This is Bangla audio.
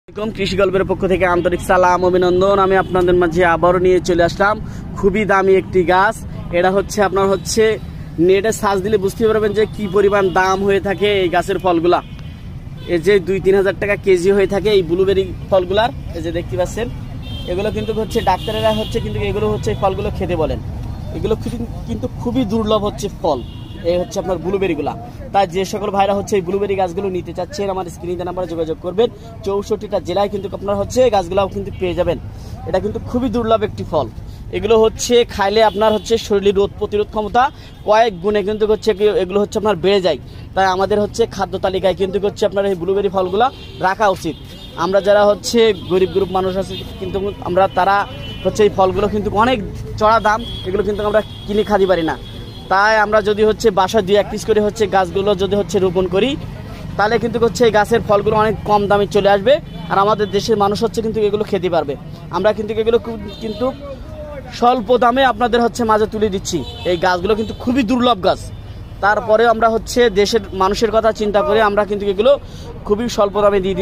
কৃষি গল্পের পক্ষ থেকে আন্তরিক সালাম অভিনন্দন। আমি আপনাদের মাঝে আবারও নিয়ে চলে আসলাম খুবই দামি একটি গাছ। এটা হচ্ছে আপনার হচ্ছে নেটে সার্চ দিলে বুঝতে পারবেন যে কি পরিমাণ দাম হয়ে থাকে এই গাছের ফলগুলা। এই যে 2-3 হাজার টাকা কেজি হয়ে থাকে এই ব্লুবেরি ফলগুলার। এই যে দেখতে পাচ্ছেন, এগুলো কিন্তু হচ্ছে ডাক্তারেরা হচ্ছে কিন্তু এগুলো হচ্ছে ফলগুলো খেতে বলেন। এগুলো কিন্তু খুবই দুর্লভ হচ্ছে ফল, এই হচ্ছে আপনার ব্লুবেরিগুলা। তাই যে সকল ভাইরা হচ্ছে এই ব্লুবেরি গাছগুলো নিতে চাচ্ছেন আমার স্ক্রিনে নাম্বারে যোগাযোগ করবেন। 64টা জেলায় কিন্তু আপনারা হচ্ছে গাছগুলাও কিন্তু পেয়ে যাবেন। এটা কিন্তু খুবই দুর্লভ একটি ফল। এগুলো হচ্ছে খাইলে আপনার হচ্ছে শরীরের রোগ প্রতিরোধ ক্ষমতা কয়েক গুণে কিন্তু হচ্ছে এগুলো হচ্ছে আপনার বেড়ে যায়। তাই আমাদের হচ্ছে খাদ্য তালিকায় কিন্তু হচ্ছে আপনার এই ব্লুবেরি ফলগুলা রাখা উচিত। আমরা যারা হচ্ছে গরিব গ্রুপ মানুষ আছে কিন্তু আমরা তারা হচ্ছে এই ফলগুলো কিন্তু অনেক চড়া দাম, এগুলো কিন্তু আমরা কিনে খাতে পারি না। তাই আমরা যদি হচ্ছে বাসায় 2-1 পিস করে হচ্ছে গাছগুলো যদি হচ্ছে রোপণ করি তাহলে কিন্তু হচ্ছে এই গাছের ফলগুলো অনেক কম দামে চলে আসবে আর আমাদের দেশের মানুষ হচ্ছে কিন্তু এগুলো খেতে পারবে। আমরা কিন্তু এগুলো কিন্তু স্বল্প দামে আপনাদের হচ্ছে মাঝে তুলে দিচ্ছি। এই গাছগুলো কিন্তু খুবই দুর্লভ গাছ, তারপরে আমরা হচ্ছে দেশের মানুষের কথা চিন্তা করে আমরা কিন্তু এগুলো খুবই স্বল্প দামে দিয়ে দিচ্ছি।